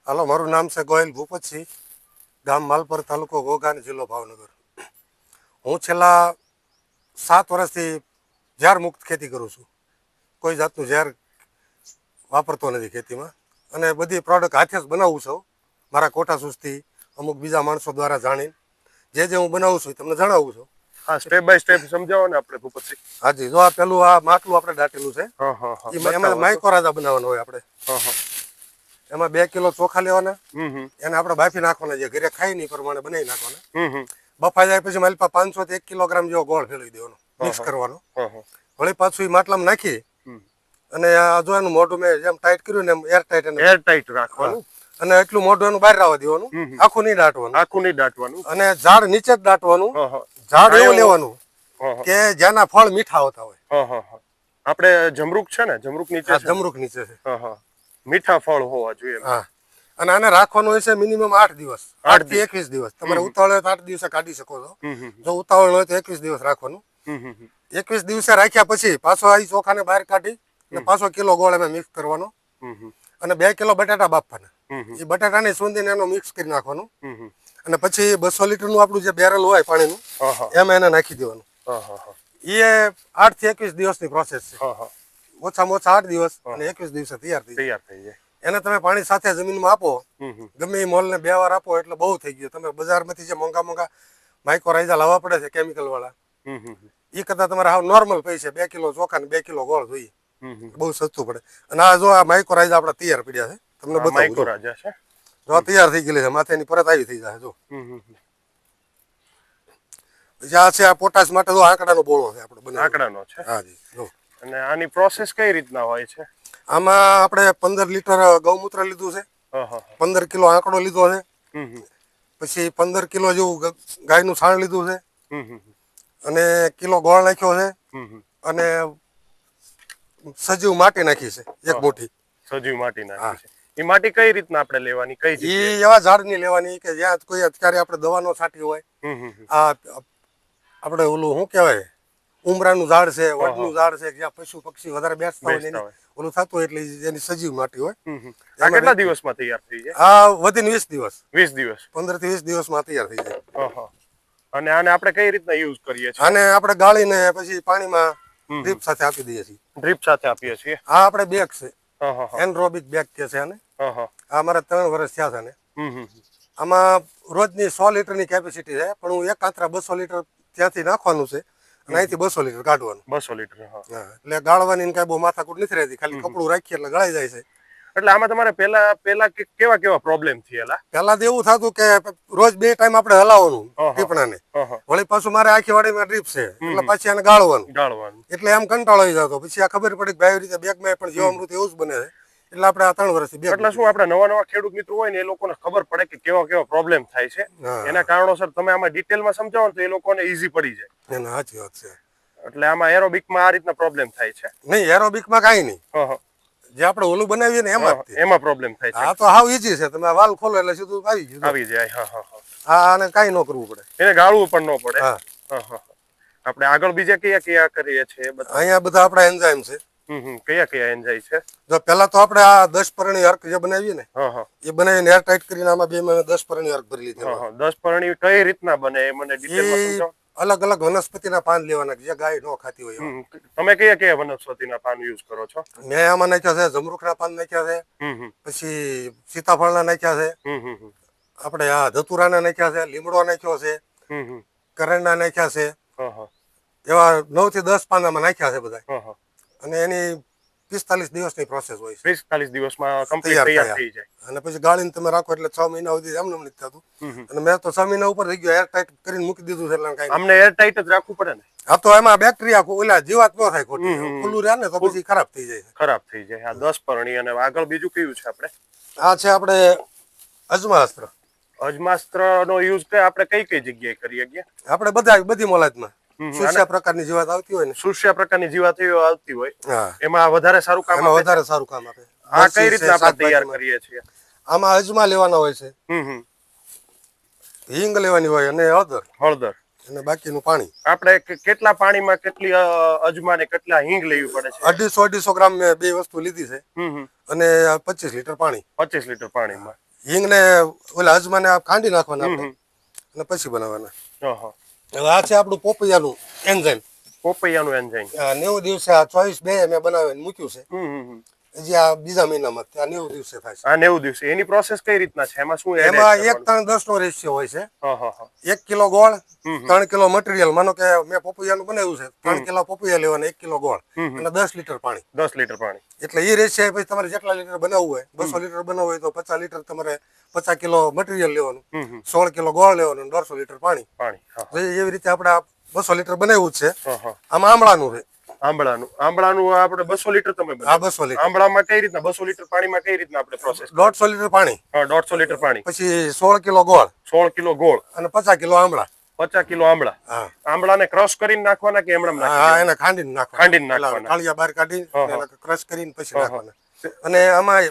હાલો, મારું નામ છે ગોયલ ભૂપતસિંહ, ગામ માલપર, તાલુકો ઘોઘા, જિલ્લો ભાવનગર. હું છેલ્લા 7 વર્ષથી ઝાર મુક્ત ખેતી કરું છું. કોઈ જાતનું ઝેર વાપરતો નથી ખેતીમાં, અને બધી પ્રોડક્ટ હાથે જ બનાવું છું. મારા કોટા સૂઝથી અમુક બીજા માણસો દ્વારા જાણીને જે હું બનાવું છું તમને જણાવું છું. હા, સ્ટેપ બાય સ્ટેપ સમજાવો ને આપણે ભૂપતસિંહ. હાજી, જો આ પેલું આ માટલું આપણે દાટેલું છે, એમાં માઇકોરાજા બનાવવાનો હોય આપણે. એમાં 2 કિલો ચોખા લેવાના, એને આપણે બાફી નાખવાના, જે ઘરે ખાઈ નહીં પ્રમાણે બનાવી નાખવાના. બફાઈ જાય પછી મારી પાસે 500 થી 1 કિલોગ્રામ જેવો ગોળ ફેરવી દેવાનો, મિક્સ કરવાનો. વળી પાછું એ માટલામાં નાખી અને જો એનું મોઢું મેં જેમ ટાઈટ કર્યું ને એમ એર ટાઈટ રાખવાનું, અને એટલું મોઢું એનું બહાર આવવા દેવાનું, આખું નહીં દાટવાનું. અને ઝાડ નીચે જ દાટવાનું. ઝાડ એવું લેવાનું કે જેના ફળ મીઠા હોતા હોય. આપણે જમરૂક છે ને, જમરૂક નીચે જમરૂક નીચે છે, મીઠા ફળ હોવા જોઈએ. હા, અને આને રાખવાનું હોય છે મિનિમમ 8 દિવસ, 8 થી 21 દિવસ. તમારે ઉતાવળ હોય તો 8 દિવસે કાઢી શકો છો. જો ઉતાવળ હોય તો 21 દિવસ રાખવાનું. 21 દિવસે રાખ્યા પછી પાછો આ ચોખાને બહાર કાઢી અને પાછો કિલો ગોળ એમાં મિક્સ કરવાનો, અને 2 કિલો બટાટા બાફવાના. એ બટાટાને સૂંધીને એનો મિક્સ કરી નાખવાનું, અને પછી 200 લીટરનું આપણું જે બેરલ હોય પાણીનું, એમાં એને નાખી દેવાનું. એ 8 થી 21 દિવસની પ્રોસેસ છે. ઓછામાં ઓછા 8 દિવસ અને 21 દિવસે તૈયાર થઈ જાય. એને તમે પાણી સાથે જમીનમાં આપો, ગમે એ મોલને 2 વાર આપો એટલે બહુ થઈ ગયું. તમે બજારમાંથી જે મોંઘા માઇકોરાઇઝા લાવવા પડે છે કેમિકલ વાળા, એ કરતા તમારે હાવ નોર્મલ પૈસે 2 કિલો ચોખા ને 2 કિલો ગોળ જોઈએ, બહુ સસ્તું પડે. અને આ જો આ માઇકોરાઇઝા આપણા તૈયાર પડ્યા છે, તમને બતાવું. જો તૈયાર થઈ ગયેલી છે, માથેની પરત આવી થઈ જાય. જો પછી આ છે આ પોટાશ માટે જો આંકડાનો બોળો છે આપણે આંકડાનો છે. હાજી, જો. અને આની પ્રોસેસ કઈ રીતના હોય છે? આમાં આપણે 15 લીટર ગૌમૂત્ર લીધું છે, 15 કિલો આંકડો લીધો છે, પછી 15 કિલો જેવું ગાયનું છાણ લીધું છે, અને કિલો ગોળ નાખ્યો છે, અને સજીવ માટી નાખી છે 1 મુઠ્ઠી. સજીવ માટી નાખી છે. એ માટી કઈ રીતના આપણે લેવાની? કઈ જગ્યાએ? એવા ઝાડની લેવાની કે જ્યાં કોઈ અત્યારે આપણે દવાનો છાંટી હોય. આ આપણે ઓલું શું કહેવાય, ઉમરાનું ઝાડ છે, વડનું ઝાડ છે, જ્યાં પશુ પક્ષી વધારે બેસતા હોય, ઓલું થતું હોય, એટલે એની સજીવ માટી હોય. આ કેટલા દિવસમાં તૈયાર થઈ જાય? આ વધીને 20 દિવસ. 20 દિવસ, 15 થી 20 દિવસમાં તૈયાર થઈ જાય. અને આને આપણે કઈ રીતના યુઝ કરીએ છીએ? આને આપણે ગાળીને પછી પાણીમાં ડ્રીપ સાથે આપી દઈએ છીએ. ડ્રીપ સાથે આપીએ છીએ. આ આપણે બેગ છે, એનરોબિક બેગ કે છે આને. આ મારા 3 વર્ષ થયા છે ને. આમાં રોજની 100 લીટરની કેપેસિટી છે, પણ હું એક આંતરા 200 લીટર ત્યાંથી નાખવાનું છે, અને અહીંથી 200 લીટર કાઢવાનું. 200 લીટર. એટલે ગાળવાની કઈ બહુ માથાકૂટ નથી રહેતી, ખાલી કપડું રાખીએ એટલે ગળાઈ જાય છે. એટલે આમાં તમારે પેલા કેવા પ્રોબ્લેમ થયેલા? પેલા તો એવું થતું કે રોજ 2 ટાઈમ આપણે હલાવવાનું ટીપણાને, વળી પાછું મારે આખી વાડીમાં ડ્રીપ છે એટલે પછી એને ગાળવાનું. એટલે એમ કંટાળો આવી જતો. પછી આ ખબર પડી કે આવી રીતે બેગમાં પણ જીવામૃત એવું જ બને છે. એટલે આપણે આ 3 વર્ષથી બેગ. એટલે શું આપણે નવા ખેડૂત મિત્રો હોય ને એ લોકોને ખબર પડે કે કેવા પ્રોબ્લેમ થાય છે, એના કારણોસર તમે આમાં ડિટેલમાં સમજાવો ને તો એ લોકોને ઈઝી પડી જાય. સાચી વાત છે. એટલે આમાં એરોબિકમાં આ રીતના પ્રોબ્લેમ થાય છે? નહીં, એરોબિકમાં કાંઈ નહીં. જે આપણે ઓલું બનાવીએ ને એમાં પ્રોબ્લેમ થાય છે. આ તો હાવ ઈઝી છે, તમે વાલ ખોલો એટલે સીધું આવી જાય. આને કાંઈ ન કરવું પડે, એને ગાળવું પણ ન પડે. આપણે આગળ બીજા કયા કરીએ છીએ? અહીંયા બધા આપણા એન્ઝાઇમ છે. કયા એન્ઝાઇમ છે? જો પેલા તો આપણે આ 10 પરણી અર્ક જે બનાવીએ ને, એ બનાવીને એર ટાઈટ કરીને આમાં 2 મહિને 10 પરણી અર્ક ભરી લીધી. 10 પરણી કઈ રીતના બને એ મને ડિટેલમાં સમજાવો. અલગ અલગ વનસ્પતિના પાન લેવાના જે ગાય ન ખાતી હોય. તમે કયા વનસ્પતિના પાન યુઝ કરો છો? મેં આમાં નાખ્યા છે જમરૂખના પાન નાખ્યા છે, પછી સીતાફળના નાખ્યા છે, આપણે આ ધતુરાના નાખ્યા છે, લીમડો નાખ્યો છે, કરણના નાખ્યા છે. એવા 9 થી 10 પાન આમાં નાખ્યા છે બધા. અને એની 45 દિવસની પ્રોસેસ હોય છે. 45 દિવસમાં કમ્પ્લીટ તૈયાર થઈ જાય. અને પછી ગાળીને તમે રાખો એટલે 6 મહિના સુધી એમ નથી થતું. અને મેં તો 6 મહિના ઉપર થઈ ગયો, એર ટાઈટ કરીને મૂકી દીધું છે. એટલે કાંઈ અમને એર ટાઈટ જ રાખવું પડે ને? હા, તો એમાં બેક્ટેરિયા ઓલા જીવાત ન થાય, ખોટી ખુલ્લું રહે ને તો પછી ખરાબ થઈ જાય. ખરાબ થઈ જાય. આ 10 પરણી. અને આગળ બીજું કયું છે આપણે? આ છે આપણે અજમાસ્ત્ર. અજમાસ્ત્રનો યુઝ આપણે કઈ જગ્યાએ કરીએ છીએ? આપણે બધી મોલાદમાં સુસ્યા પ્રકારની જીવાત આવતી હોય ને, સુસ્યા પ્રકારની જીવાત આવતી હોય, એમાં વધારે સારું કામ આપે. આ કઈ રીતે આપણે તૈયાર કરીએ છીએ? આમાં અજમા લેવાના હોય છે, હિંગ લેવાની હોય, અને હળદર અને બાકીનું પાણી. આપણે કેટલા પાણીમાં કેટલી અજમા ને કેટલા હિંગ લેવી પડે છે? 250 ગ્રામ મેં 2 વસ્તુ લીધી છે, અને 25 લીટર પાણી. 25 લીટર પાણીમાં હિંગ ને ઓલા અજમાને ખાંડી નાખવાના આપણે અને પછી બનાવવાના. હા. હવે આ છે આપણું પોપૈયાનું એન્ઝાઇમ. પોપૈયાનું એન્ઝાઇમ. 90 દિવસે આ 24/2 મેં બનાવીને મૂક્યું છે. હજી આ બીજા મહિનામાં આ 90 દિવસે થાય છે. આ 90 દિવસે એની પ્રોસેસ કઈ રીતના છે? એમાં શું એમાં 1:3:10 નો રેશિયો હોય છે. 1 કિલો ગોળ, 3 કિલો મટીરિયલ. માનો કે મેં પપૈયાનું બનાવ્યું છે, 3 કિલો પપૈયા લેવાના, 1 કિલો ગોળ અને 10 લીટર પાણી. 10 લીટર પાણી. એટલે એ રેશિયો પછી તમારે જેટલા લીટર બનાવવું હોય, 200 લીટર બનાવવું હોય તો 50 લીટર તમારે 50 કિલો મટીરિયલ લેવાનું, 16 કિલો ગોળ લેવાનું, 150 લીટર પાણી. એવી રીતે આપણે 200 લીટર બનાવ્યું છે. આમાં આમળાનું છે. આંબળાનું આપણે 200 લીટર તમે બનાવ્યું. 200 લીટર. આંબળામાં કઈ રીતના 200 લીટર પાણીમાં કઈ રીતના આપણે પ્રોસેસ? 150 લીટર પાણી. 150 લીટર પાણી. પછી 16 કિલો ગોળ. 16 કિલો ગોળ અને 50 કિલો આંબળા. 50 કિલો આંબળા. આંબળાને ક્રશ કરીને નાખવાના કે એમણામ નાખવાના? હા, એને ખાંડીને નાખવાના. ખાળિયા બહાર કાઢી ક્રશ કરીને પછી નાખવાના. અને આમાં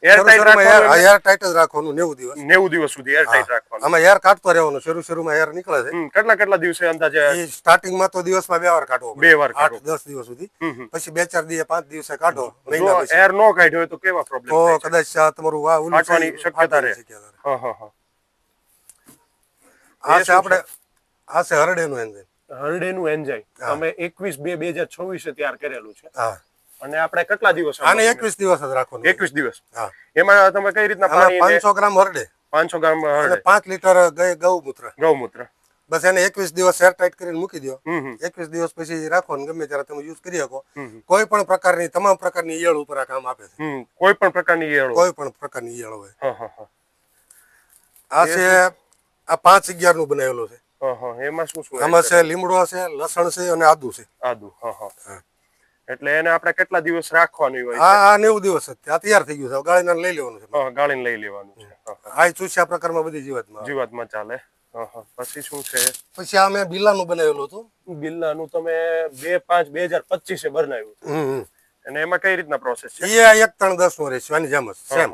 એર ટાઈટ જ રાખવાનું 90 દિવસ સુધી એર ટાઈટ રાખવાનું. આમાં એર કાઢતો રહેવાનું. શરૂમાં એર નીકળે છે. કેટલા દિવસે અંદાજે? સ્ટાર્ટિંગમાં તો દિવસમાં 2 વાર કાઢવો. 2 વાર 8-10 દિવસ સુધી. પછી 2-4 દિવસે 5 દિવસે કાઢો. એર નો કાઢ્યો હોય તો કેવા પ્રોબ્લેમ? તો કદાચ તમારું ફાટવાની શક્યતા રહે. આ છે આપણે આ છે હરડેનું એન્ઝાઇમ. હરડેનું એન્ઝાઇમ તમે 21/2/2026 તૈયાર કરેલું છે. હા. અને આપણે કેટલા દિવસ? આને 21 દિવસ જ રાખવાનું. 21 દિવસ. હા. એમાં તમે કઈ રીતના પાણી? 500 ગ્રામ હરડે. 500 ગ્રામ હરડે. 5 લીટર ગૌમૂત્ર. બસ એને 21 દિવસ એર ટાઈટ કરીને મૂકી દો. 21 દિવસ પછી રાખવાનું. ગમે ત્યારે તમે યુઝ કરી શકો. કોઈ પણ પ્રકારની તમામ પ્રકારની ઈયળ ઉપર આ કામ આપે છે. કોઈ પણ પ્રકારની ઈયળ હોય. આ છે આ 5/11 નું બનાવેલું છે. એમાં શું શું? આમાં છે લીમડો છે, લસણ છે અને આદુ છે. આદુ. એટલે એને આપણે કેટલા દિવસ રાખવાનું હોય? હા, 90 દિવસ જ. આ તૈયાર થઈ ગયું છે. ગાળીને લઈ લેવાનું છે. ગાળીને લઈ લેવાનું છે. આ ચૂસ્યા પ્રકારમાં બધી જીવાતમાં ચાલે. પછી શું છે? પછી આ મેં બિલ્લાનું બનાવેલું હતું. બિલ્લાનું તમે 2/5/2025 બનાવ્યું. અને એમાં કઈ રીતના પ્રોસેસ છે? એ 1:3:10 નો રેશિયો આની જેમ જ સેમ.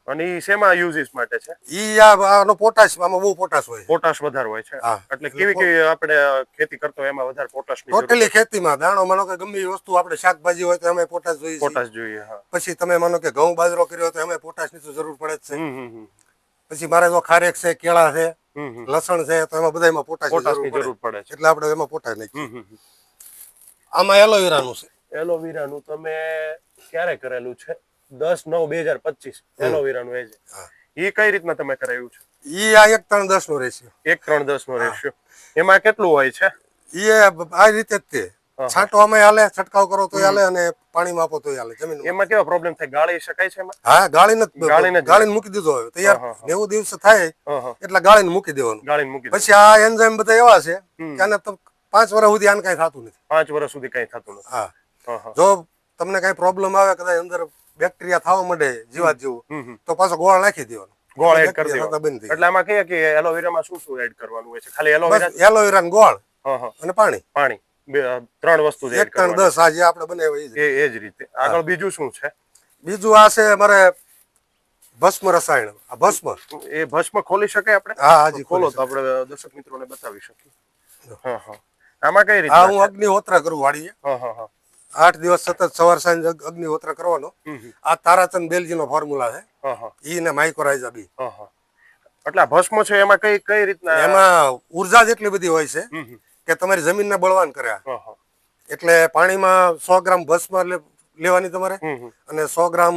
અને ઈ શેમાં યુઝિસ માટે છે? ઈ આનો પોટાશ, આમાં બહુ પોટાશ હોય. પોટાશ વધારે હોય છે. એટલે કેવી આપણે ખેતી કરતો એમાં વધારે પોટાશ ની જરૂર. ટોટલી ખેતીમાં દાણો માનો કે ગમે એ વસ્તુ આપણે શાકભાજી હોય તો એમાં પોટાશ જોઈએ. પોટાશ જોઈએ. પછી તમે માનો કે ઘઉં બાજરો કર્યો તો એમાં પોટાશ ની તો જરૂર પડે જ છે. પછી મારે જો ખારેક છે, કેળા છે, લસણ છે તો એમાં બધામાં પોટાશ ની જરૂર પડે છે. એટલે આપણે એમાં પોટાશ નાખીએ. આમાં એલોવેરાનું છે. એલોવેરાનું તમે ક્યારે કરેલું છે? 10/9/2025 એલોવેરાનું એ છે. ઈ કઈ રીતના તમે કરાવ્યું છે? ઈ આ 1:3:10 નો રેશિયો. 1:3:10 નો રેશિયો. એમાં કેટલું હોય છે? ઈ આ રીતે જ તે છાંટવામાં હાલે, છંટકાવ કરો તો હાલે અને પાણીમાં આપો તો હાલે. જમીન એમાં કેવા પ્રોબ્લેમ થાય? ગાળી શકાય છે એમાં? હા, ગાળીને મૂકી દીધો હોય તૈયાર. 90 દિવસ થાય એટલે ગાળીને મૂકી દેવાનું. પછી આ એન્ઝાઇમ બધા એવા છે કે આને 5 વર્ષ સુધી આને કઈ થતું નથી. 5 વર્ષ સુધી કઈ થતું નથી. હા. જો તમને કઈ પ્રોબ્લેમ આવે, કદાચ અંદર બેક્ટેરિયા થવા માંડે જીવાત જેવું, તો પાછો ગોળ નાખી દેવાનો. ગોળ એડ કરી દેવાનો. એટલે આમાં કહીએ કે એલોવેરામાં શું શું એડ કરવાનું હોય છે? ખાલી એલોવેરા, ગોળ અને પાણી. 3 વસ્તુ જ એડ કરવાની. 1:3:10 આ જે આપણે બનાવ્યું એ જ રીતે. આગળ બીજું શું છે? બીજું આ છે મારે ભસ્મ રસાયણ. આ ભસ્મ, એ ભસ્મ ખોલી શકાય આપણે? હા, હાજી ખોલો તો આપણે દર્શક મિત્રોને બતાવી શકીએ. આમાં કઈ રીતે? હું અગ્નિહોત્ર કરું વાડીએ. 8 દિવસ સતત સવાર સાંજ અગ્નિહોત્ર કરવાનો. આ તારાચંદ બેલજી નો ફોર્મ્યુલા છે. ઈ ને માઇક્રોરાઇઝા બી. એટલે ભસ્મ છે એમાં કઈ કઈ રીતના? એમાં ઉર્જા જેટલી બધી હોય છે કે તમારી જમીનને બળવાન કરે. એટલે પાણીમાં 100 ગ્રામ ભસ્મ લેવાની તમારે અને 100 ગ્રામ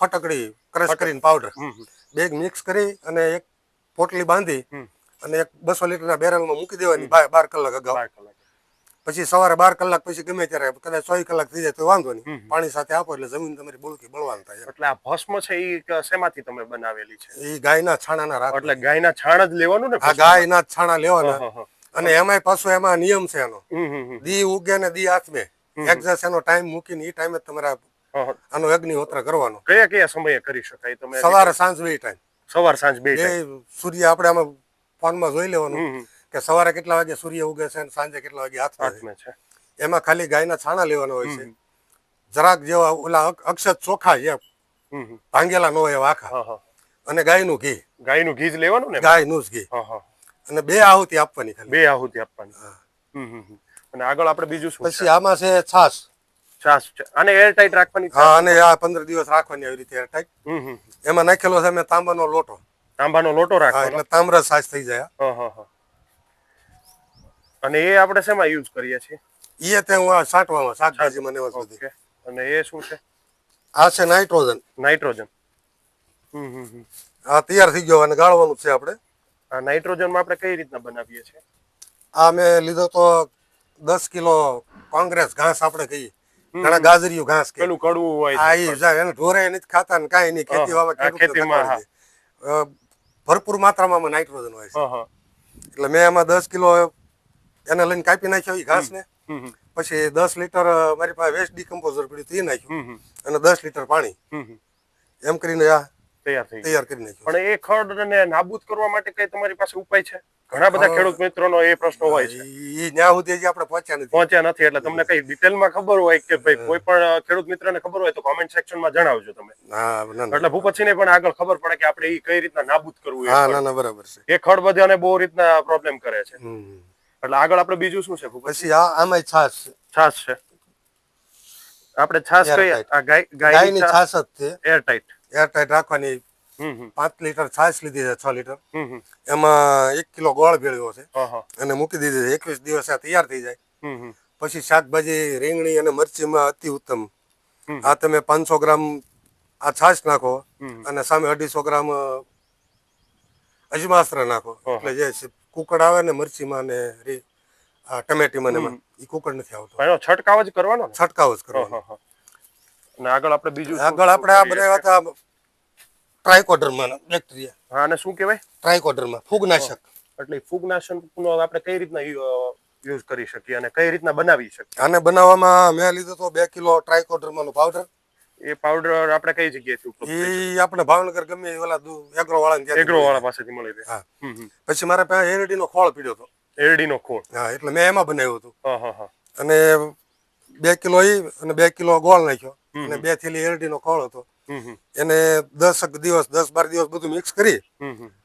ફટકડી ક્રશ કરીને પાવડર બે મિક્સ કરી અને એક પોટલી બાંધી અને એક 200 લીટરના બેરલમાં મૂકી દેવાની 12 કલાક અગાઉ. પછી સવારે 12 કલાક પછી ગમે ત્યારે કદાચ 24 કલાક થઈ જાય તો વાંધો નહીં, પાણી સાથે આપો એટલે જમીન તમારી બળકી બળવાન થાય. એટલે આ ભસ્મ છે એ શેમાંથી તમે બનાવેલી છે? એ ગાયના છાણાના રાખ. એટલે ગાયના છાણ જ લેવાનું ને? આ ગાયના છાણા લેવાના. અને એમાંય પાછો એમાં નિયમ છે એનો, દી ઉગે ને દી આથમે. એક્ઝેક્ટ એનો ટાઈમ મૂકીને એ ટાઈમે તમારા આનો અગ્નિહોત્ર કરવાનો. કયા કયા સમયે કરી શકાય? તમે સવારે સાંજ બે ટાઈમ. સવાર સાંજ બે સૂર્ય આપણે આમાં ફોનમાં જોઈ લેવાનું કે સવારે કેટલા વાગે સૂર્ય ઉગે છે અને સાંજે કેટલા વાગે આથમે છે. એમાં ખાલી ગાયના છાણા લેવાના હોય છે. જરાક જેવા ઓલા અક્ષત ચોખા એમ ભાંગેલા ન હોય એવા આખા. અને ગાયનું ઘી. ગાયનું ઘી જ લેવાનું ને? ગાયનું જ ઘી. અને 2 આહુતિ આપવાની. ખાલી 2 આહુતિ આપવાની. અને આગળ આપણે બીજું શું? પછી આમાં છે છાશ. છાસ છે અને એર ટાઈટ રાખવાની હા, અને આ 15 દિવસ રાખવાની આવી રીતે એરટાઈટ. હમ હમ એમાં નાખેલો છે મેં તાંબાનો લોટો. તાંબાનો લોટો હા, રાખવાનો. એટલે તાંબરા છાશ થઈ જાય. હા. અને એ આપણે શેમાં યુઝ કરીએ છીએ? એ તે હું આ છાંટવામાં શાકભાજીમાં ને એમાં બધી. ઓકે. અને એ શું છે? આ છે નાઇટ્રોજન. નાઇટ્રોજન. હમ. આ તૈયાર થઈ ગયો અને ગાળવાનું છે આપણે. આ નાઇટ્રોજનમાં આપણે કઈ રીતના બનાવીએ છીએ? આ મેં લીધો તો 10 કિલો કોંગ્રેસ ઘાસ આપણે કહીએ. ઘણા ગાજરિયું ઘાસ કે પેલું કડવું હોય આ ઈ જાય એને ઢોરે નથી ખાતા ને કાંઈ નહીં. ખેતીમાં ભરપૂર માત્રામાં નાઇટ્રોજન હોય છે. એટલે મેં એમાં 10 કિલો એને લઈને કાપી નાખ્યો એ ઘાસને. પછી 10 લીટર મારી પાસે વેસ્ટ ડીકમ્પોઝર પડ્યું એ નાખ્યું અને 10 લીટર પાણી એમ કરીને આ તૈયાર કરી નાખ્યું. પણ એ ખડને નાબૂદ કરવા માટે કઈ તમારી પાસે ઉપાય છે? ઘણા બધા ખેડૂત મિત્રોનો એ પ્રશ્ન હોય છે. ઈ ન્યા સુધી હજી આપણે પહોંચ્યા નથી એટલે તમને કઈ ડિટેલમાં ખબર હોય કે ભાઈ કોઈ પણ ખેડૂત મિત્રને ખબર હોય તો કોમેન્ટ સેક્શનમાં જણાવજો તમે. એટલે ભૂપતસિંહને પણ આગળ ખબર પડે કે આપણે ઈ કઈ રીતના નાબૂદ કરવું. હા, ના બરાબર છે. એ ખડ બધાને બહુ રીતના પ્રોબ્લેમ કરે છે. એટલે આગળ આપણે બીજું શું છે? પછી આમાં છાશ છે. આપણે છાશ કઈ આ ગાયની છાશ જ છે. એરટાઈટ રાખવાની. 5 લીટર છાશ લીધી છે, 6 લીટર. એમાં 1 કિલો ગોળ ભેળવ્યો છે અને મૂકી દીધી છે. 21 દિવસ આ તૈયાર થઈ જાય. પછી શાકભાજી રીંગણી અને મરચીમાં અતિ ઉત્તમ. આ તમે 500 ગ્રામ આ છાશ નાખો અને સામે 250 ગ્રામ અજમાસ્ત્ર નાખો. એટલે જે કુકડ આવે ને મરચીમાં ને ટમેટીમાં ને એ કુકડ નથી આવતો. એનો છંટકાવ જ કરવાનો. છંટકાવ જ કરવાનો. અને આગળ આપણે બીજું આગળ આપણે આ બનાવ્યા હતા ટ્રાઇકોડર્મા બેક્ટેરિયા. હા, અને શું કહેવાય? ટ્રાઇકોડર્મા ફૂગનાશક. એટલે ફૂગનાશકનો આપણે કઈ રીતના યુઝ કરી શકીએ અને કઈ રીતના બનાવી શકીએ? આને બનાવવામાં મેં લીધો તો 2 કિલો ટ્રાઇકોડર્માનો પાવડર. એ પાવડર આપણે કઈ જગ્યાએથી ઉપલબ્ધ છે? એ આપણે ભાવનગર ગમે ઓલા એગ્રો વાળા પાસેથી મળી રહે. હા. પછી મારે પાસે એરડીનો ખોળ પીડ્યો હતો. એરડીનો ખોળ. હા, એટલે મેં એમાં બનાવ્યું હતું. હા. અને 2 કિલો અને 2 કિલો ગોળ નાખ્યો અને 2 થેલી એરડીનો ખોળ હતો. એને 10 દિવસ 10-12 દિવસ બધું મિક્સ કરી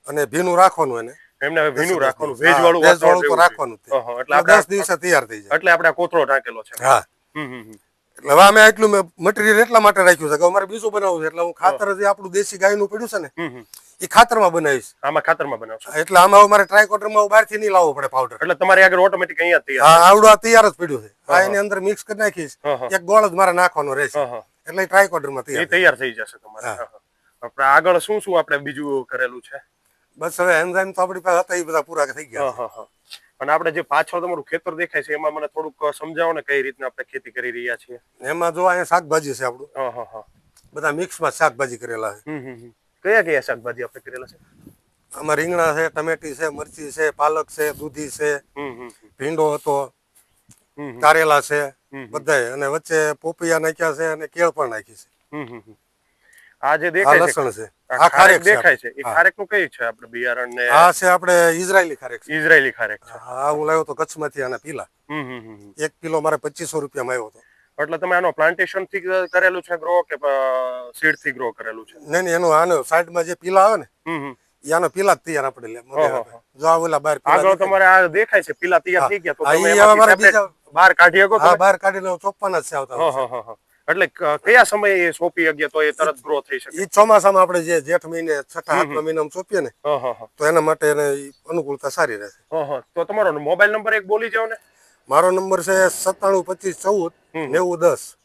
અને ભીનું રાખવાનું. એને એમને ભીનું રાખવાનું, ભેજવાળું તો રાખવાનું. એટલે 10 દિવસે તૈયાર થઈ જાય. એટલે આપણે કોથળો ઢાંકેલો છે. હા. એટલે હવે અમે એટલું મટીરિયલ એટલા માટે રાખ્યું છે કે અમારે બીજું બનાવવું છે. એટલે હું ખાતર જે આપણું દેશી ગાયનું પડ્યું છે ને એ ખાતરમાં બનાવીશ. આમાં ખાતરમાં બનાવશો? એટલે આમાં મારે ટ્રાઇકોડર્મા બહારથી નહીં લાવવો પડે પાવડર. એટલે તમારી આગળ ઓટોમેટિક અહીંયા તૈયાર. હા, આવડું તૈયાર જ પડ્યું છે. આ એની અંદર મિક્સ કરી નાખીશ. એક ગોળ જ મારે નાખવાનો રહેશે. એટલે ટ્રાઇકોડર્મા તૈયાર થઈ જશે તમારે. આપણે આગળ શું આપણે બીજું કરેલું છે? બસ હવે એન્ઝાઇમ તો આપણી પાસે હતા એ બધા પૂરા થઈ ગયા. અને આપણે જે પાછળ તમારું ખેતર દેખાય છે એમાં મને થોડુંક સમજાવો ને કઈ રીતના આપણે ખેતી કરી રહ્યા છીએ. એમાં જો અહીંયા શાકભાજી છે આપણું. બધા મિક્સમાં શાકભાજી કરેલા છે. કયા શાકભાજી આપણે કરેલા છે? આમાં રીંગણા છે, ટમેટી છે, મરચી છે, પાલક છે, દૂધી છે, ભીંડો હતો, કારેલા છે બધાય. અને વચ્ચે પોપૈયા નાખ્યા છે અને કેળ પણ નાખી છે. આ જે દેખાય છે લસણ છે. આ ખારેક દેખાય છે. એ ખારેક નું કઈ છે આપણે બિયારણ ને? આ છે આપણે ઇઝરાયલી ખારેક. ઇઝરાયલી ખારેક છે. હા, હું લાવ્યો તો કચ્છમાંથી આના પીલા. 1 કિલો મારે 2500 રૂપિયામાં આવ્યો હતો. એટલે તમે આનો પ્લાન્ટેશન થી કરેલું છે ગ્રો કે સીડ થી ગ્રો કરેલું છે? નહીં, એનું આનો સાઈડમાં જે પીલા આવે ને યાનો પીલા તૈયાર આપણે લે. જો આ ઓલા બહાર આગળ તમારે આ દેખાય છે પીલા તૈયાર થઈ ગયા તો તમે બહાર કાઢી શકો? હા, બહાર કાઢીને ચોપ્પાના જ છે આવતા. એટલે કયા સમયે એ સોંપી ગયા તો એ તરત ગ્રો થઈ શકે? એ ચોમાસામાં આપણે જે જેઠ મહિને 6-7 મહિનામાં સોંપીએ ને તો એના માટે એને અનુકૂળતા સારી રહેશે. તો તમારો મોબાઈલ નંબર એક બોલી જાવ ને. મારો નંબર છે 972514 9010.